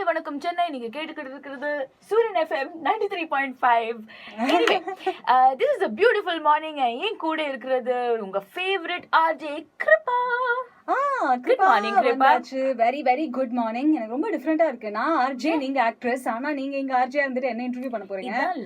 வணக்கம் சென்னை. நீங்க கேட்டுக்கிட்டு இருக்கிறது சூரியன் FM 93.5. Anyway, this is a beautiful morning. என் கூட இருக்கிறது உங்க favourite RJ Kiruba. Good morning Kiruba. Very very good morning. எனக்கு ரொம்ப டிஃபரெண்டா இருக்கு. நான் RJ, நீங்க ஆக்ட்ரஸ். ஆனா நீங்க இங்க RJ இருந்துட்டு என்ன இன்டர்வியூ பண்ண போறீங்க? இதான்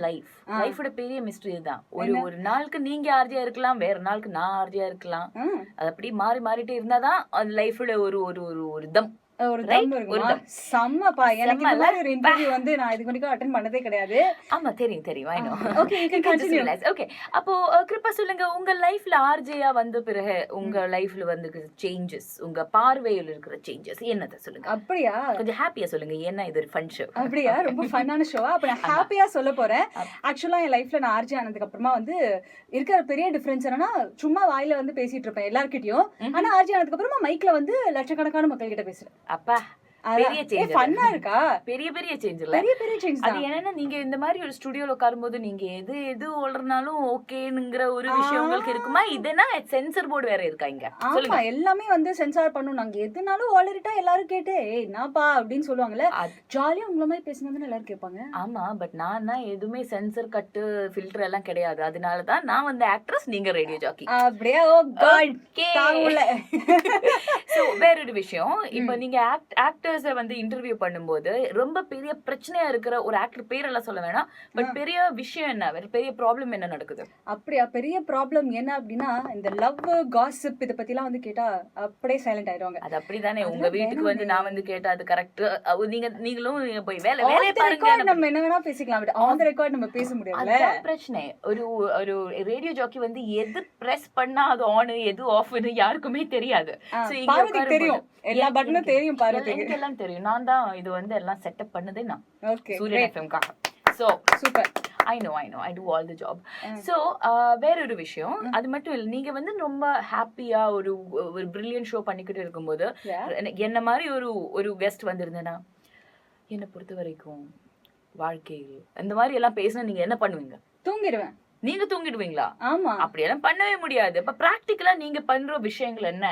லைஃபோட பெரிய மிஸ்டரி தான். ஒரு நாளுக்கு நீங்க RJ இருக்கலாம், வேற நாளுக்கு நான் RJ இருக்கலாம். அது அப்படி மாறி மாறிட்டே இருந்தாதான் அது லைஃபோட ஒரு ஒரு ஒரு தம் ஒரு தம் இருக்குமா? செம்மப்பா. எனக்கு இந்த மாதிரி ஒரு இன்டர்வியூ வந்து நான் இதுக்கு முன்னாடி அட்டெண்ட் பண்ணதே கிடையாது. ஆமா, தெரியும். I know. Okay, you can continue. Okay, அப்போ கிருபா சொல்லுங்க, உங்க லைஃப்ல RJ-யா வந்த பிறகு உங்க லைஃப்ல வந்து சேஞ்சஸ், உங்க பார்வையில இருக்கிற சேஞ்சஸ் என்னத சொல்லுங்க. அப்படியா? கொஞ்சம் ஹாப்பியா சொல்லுங்க. ஏன்னா இது ஒரு ஃபன் ஷோ. அப்படியா? ரொம்ப ஃபன்னான ஷோவா? அப்ப நான் ஹாப்பியா சொல்ல போறேன். ஆக்சுவலா என் லைஃப்ல நான் RJ ஆனதுக்கு அப்புறமா வந்து இருக்கிற பெரிய டிஃபரன்ஸ் என்னன்னா, சும்மா வாயில வந்து பேசிட்டு இருப்பேன் எல்லார்கிட்டயும். ஆனா RJ ஆனதுக்கு அப்புறமா மைக்ல வந்து லட்சக்கணக்கான மக்கள் கிட்ட பேசுறேன். அப்பா, பெரிய சேஞ்ச். ஃபன்னா இருக்கா? பெரிய சேஞ்ச் இல்ல? பெரிய சேஞ்ச் அது என்னன்னா, நீங்க இந்த மாதிரி ஒரு ஸ்டுடியோல உட்காரும்போது நீங்க எது ஓடுறனாலும் ஓகேங்கிற ஒரு விஷயம் உங்களுக்கு இருக்குமா? இதனா சென்சர் போர்டு வேற இருக்கா இங்க? ஆமா, எல்லாமே வந்து சென்சார் பண்ணணும். நாங்க எதுனாலும் ஓலரிட்டா எல்லாரும் கேட்டு என்னப்பா அப்படின்னு சொல்லுவாங்கல்ல. ஜாலியா உங்கள மாதிரி பேசினா எல்லாரும் கேட்பாங்க. ஆமா, பட் நான் தான் எதுவுமே சென்சர் கட்டு ஃபில்டர் எல்லாம் கிடையாது. அதனாலதான் நான் வந்து ஆக்ட்ரஸ், நீங்க ரேடியோ ஜாக்கி. அப்படியே? ஓ காட். சோ வேற ஒரு விஷயம், இப்ப நீங்க ஆக்டர்ஸ வந்து இன்டர்வியூ பண்ணும்போது ரொம்ப பெரிய பிரச்சனையா இருக்கிற ஒரு ஆக்டர் பேரெல்லாம் சொல்ல வேணாம், பட் பெரிய விஷயம் என்ன, பெரிய ப்ராப்ளம் என்ன நடக்குது? அப்படியா? பெரிய ப்ராப்ளம் என்ன அப்படின்னா, இந்த லவ் காசிப் இத பத்தி எல்லாம் வந்து கேட்டா அப்படியே சைலண்ட் ஆயிடுவாங்க. அது அப்படிதானே. உங்க வீட்டுக்கு வந்து நான் வந்து கேட்டா அது கரெக்ட், நீங்களும் போய் வேலையை பாருங்க, நம்ம என்ன வேணா பேசிக்கலாம். பட் ஆன் தி ரெக்கார்ட் நம்ம பேச முடியாதுல. அதான் பிரச்சனை. ஒரு ரேடியோ ஜாக்கி வந்து எது பிரஸ் பண்ணா அது ஆன், எது ஆஃப்னு யாருக்குமே தெரியாது. சோ இங்க தெரியும், எல்லா பட்டனும் தெரியும் பாருங்க. எல்லாம் தெரியும். நான் தான் இது வந்து எல்லாம் செட்டப் பண்ணதே நான். ஓகே, சூரியன் எஃப்எம்காக. So super. I know, I do all the job. So வேற ஒரு விஷயம், அது மட்டும் இல்ல, நீங்க வந்து ரொம்ப ஹாப்பியா ஒரு பிரில்லியன்ட் ஷோ பண்ணிக்கிட்டு இருக்கும்போது என்ன மாதிரி ஒரு கெஸ்ட் வந்திருந்தேன்னா, என்னை பொறுத்த வரைக்கும் வாழ்க்கையில் இந்த மாதிரி எல்லாம் பேசினா நீங்க என்ன பண்ணுவீங்க? தூங்கிடுவேன். நீங்க தூங்கிடுவீங்களா? ஆமா, அப்படியெல்லாம் பண்ணவே முடியாது. இப்ப பிராக்டிகலா நீங்க பண்ற விஷயங்கள் என்ன?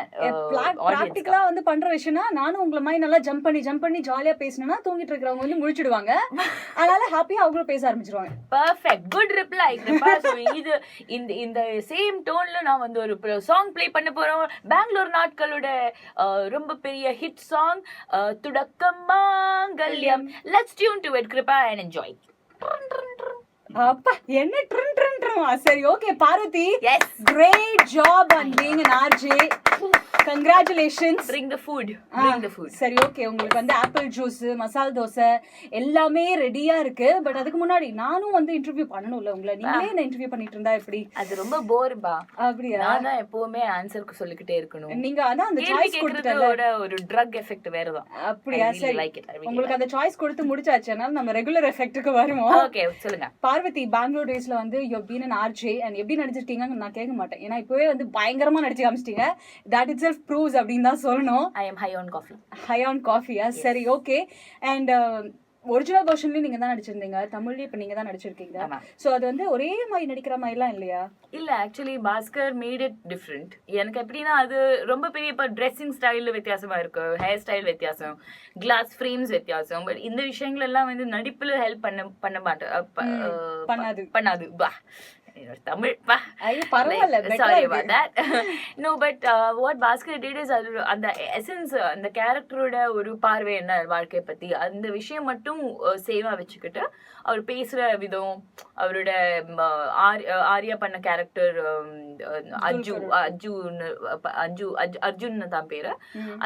பிராக்டிகலா வந்து பண்ற விஷயம்னா, நானும் உங்களை மாதிரி நல்லா ஜம்ப் பண்ணி ஜாலியா பேசினா தூங்கிட்டு இருக்கிறவங்க வந்து முழிச்சிடுவாங்க. அதனால ஹாப்பியா அவங்களும் பேச ஆரம்பிச்சிருவாங்க. Perfect, good reply. இது இந்த சேம் டோன்ல நான் வந்து ஒரு சாங் ப்ளே பண்ண போறோம். பெங்களூர் நாட்களோட ரொம்ப பெரிய hit song Thudakkam Mangalyam. Let's tune to it Kiruba and enjoy. அப்பா, என்ன ட்ரன் சரி, okay Parvathy, great job on being an RJ. Congratulations. Bring the food. சரி, ஓகே. உங்களுக்கு வந்து ஆப்பிள் ஜூஸ், மசால் தோசை எல்லாமே ரெடியா இருக்கு. பட் அதுக்கு முன்னாடி நானும் வந்து இன்டர்வியூ பண்ணணும்ல உங்களை. நீங்களே என்ன இன்டர்வியூ பண்ணிட்டு இருந்தா எப்படி? அது ரொம்ப போர்பா. அப்படியா? நான் தான் எப்பவுமே ஆன்சருக்கு சொல்லிக்கிட்டே இருக்கணும். நீங்க அதான் அந்த சாய்ஸ் கொடுத்ததோட ஒரு ட்ரக் எஃபெக்ட் வேறதான். அப்படியா? சரி, உங்களுக்கு அந்த சாய்ஸ் கொடுத்து முடிச்சாச்சு. அதனால நம்ம ரெகுலர் எஃபெக்ட்டுக்கு வருவோம். ஓகே, சொல்லுங்க. பார்வதி, பெங்களூர் டேஸ்ல வந்து you have been an RJ and எப்படி நடிச்சிருக்கீங்கன்னு நான் கேட்க மாட்டேன். ஏன்னா இப்பவே வந்து பயங்கரமா நடிச்சு காமிச்சிட்டீங்க. that itself proves அப்படின்னு தான் சொல்லணும். I am high on coffee. சரி, ஓகே. அண்ட் ஒரிஜினல் வெர்ஷன்லயும் நீங்க தான் நடிச்சிருந்தீங்க, தமிழ்லயும் இப்ப நீங்க தான் நடிச்சிருக்கீங்க. சோ அது வந்து ஒரே மாதிரி நடிக்கிற மாதிரி எல்லாம் இல்லையா? இல்ல, actually Bhaskar made it different. எனக்கு எப்படின்னா, அது ரொம்ப பெரிய இப்ப ட்ரெஸ்ஸிங் ஸ்டைல்ல வித்தியாசமா இருக்கு, ஹேர் ஸ்டைல் வித்தியாசம், கிளாஸ் ஃப்ரேம்ஸ் வித்தியாசம். பட் இந்த விஷயங்கள் எல்லாம் வந்து நடிப்புல ஹெல்ப் பண்ண மாட்டேன், பண்ணாது. Tamil sorry about that. No, but what Bhaskar did is அந்த essence, அந்த கேரக்டரோட ஒரு பார்வை என்ன வாழ்க்கை பத்தி அந்த விஷயம் மட்டும் சேவா வச்சுக்கிட்டு அவர் பேசுற விதம், அவரோட ஆர்யா பண்ண கேரக்டர் அர்ஜுன் தான் பேரு.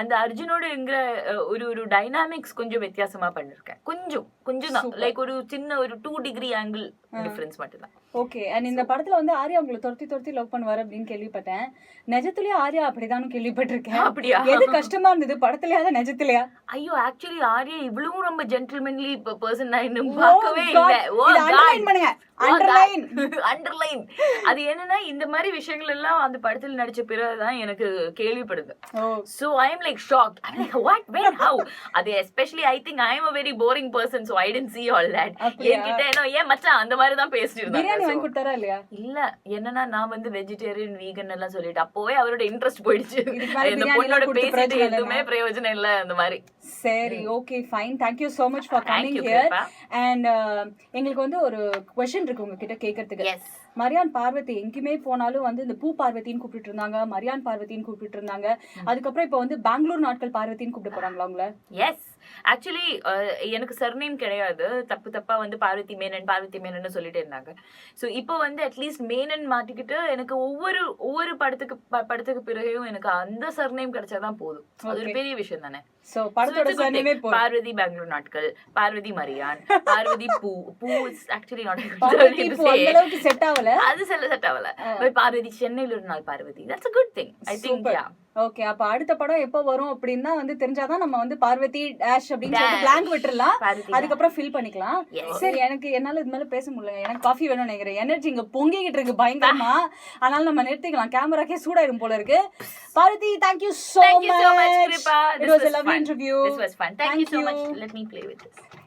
அந்த அர்ஜுனோடங்கிற ஒரு டைனாமிக்ஸ் கொஞ்சம் வித்தியாசமா பண்ணிருக்கேன். கொஞ்சம் தான், லைக் ஒரு சின்ன ஒரு 2 டிகிரி ஆங்கிள் டிஃபரன்ஸ் மட்டும் தான். ஓகே. அண்ட் இந்த படத்துல வந்து ஆர்யா உங்களை துரத்தி லவ் பண்ணுவாரு அப்படின்னு கேள்விப்பட்டேன். நிஜத்துலயே ஆர்யா அப்படிதான் கேள்விப்பட்டிருக்கேன். அப்படியா? எது கஷ்டமா இருந்தது, படத்துலயா நிஜத்துலயா? ஐயோ, ஆக்சுவலி ஆர்யா இவ்வளவு ரொம்ப ஜென்டில்மேன்லி பர்சன் நான் இன்னும் பார்க்கவே இல்ல. Underline. அண்டர்லைன். அது என்னன்னா இந்த மாதிரி விஷயங்கள் எல்லாம் அந்த படத்துல நடிச்ச பிறகுதான் எனக்கு கேள்விப்படுது. So I am like shocked. I'm like what, when, how? அது especially I think I am a very boring person, so I didn't see all that. என்கிட்ட என்ன ஏன் மச்சான் அந்த மாதிரி தான் பேசிட்டு பிரியாணி வாங்கி இருந்தாங்க. கொடுத்தாரா இல்லையா? இல்ல என்னன்னா நான் வந்து வெஜிடேரியன் வீகன் எல்லாம் சொல்லிட்டு அப்போவே அவரோட இன்ட்ரெஸ்ட் போயிடுச்சு. இதுக்கு மேல இந்த பிரியாணி பொண்ணோட எல்லாம் கொடுத்து பேசிட்டு பிரயோஜனம் எதுவுமே பிரயோஜனம் இல்ல அந்த மாதிரி. சரி, okay fine. Thank you so much for Thank coming you, here. Kripa. And எங்களுக்கு வந்து ஒரு क्वेश्चन இருக்கு உங்ககிட்ட கேக்குறதுக்கு. Yes. மரியான் பார்வதி எங்கேயுமே போனாலும் வந்து இந்த பூ பார்வதின்னு கூப்பிட்டு இருந்தாங்க, மரியான் பார்வதின்னு கூப்பிட்டு இருந்தாங்க. அதுக்கப்புறம் இப்போ வந்து பெங்களூர் நாட்கள் பார்வதின்னு கூப்பிட்டு போறாங்களா உங்களை? எஸ் ஆக்சுவலி எனக்கு சர்நேம் கிடையாது. தப்பா வந்து பார்வதி மேனன் சொல்லிட்டு இருந்தாங்க. ஸோ இப்போ வந்து அட்லீஸ்ட் மேனன் மாட்டிக்கிட்டு எனக்கு ஒவ்வொரு படத்துக்கு பிறகும் எனக்கு அந்த சர்நேம் கிடைச்சாதான் போதும். அது ஒரு பெரிய விஷயம் தானே. சோ படத்தோட சர்நேமே போதும். பார்வதி பெங்களூர் நாட்கள், பார்வதி மரியான், பார்வதி பூ இஸ் ஆக்சுவலி நாட் பார்வதி பூ அந்த அளவுக்கு செட் ஆவல. அது செட் ஆவல. பட் பார்வதி சென்னையில ஒரு நாள் Parvathy, that's a good thing I think. yeah. Okay, அப்ப அடுத்த படம் எப்போ வரும் அப்படின்னா வந்து தெரிஞ்சாதான் நம்ம வந்து பார்வதி டேஷ் அப்படின்னு சொல்லிட்டு blank விட்டுறலாம். அதுக்கப்புறம் ஃபில் பண்ணிக்கலாம். சரி, என்னால இது மேல பேச முடியல. எனக்கு காஃபி வேணும்னு நினைக்கிறேன். எனர்ஜி இங்க பொங்கிக்கிட்டு இருக்கு பயங்கரமா. அதனால நம்ம நிறுத்திக்கலாம். கேமராக்கே சூடாயிரும் போல இருக்கு. Parvati, thank you so much. Kripa. It was a lovely interview. This was fun. Thank you so much. Let me play with this.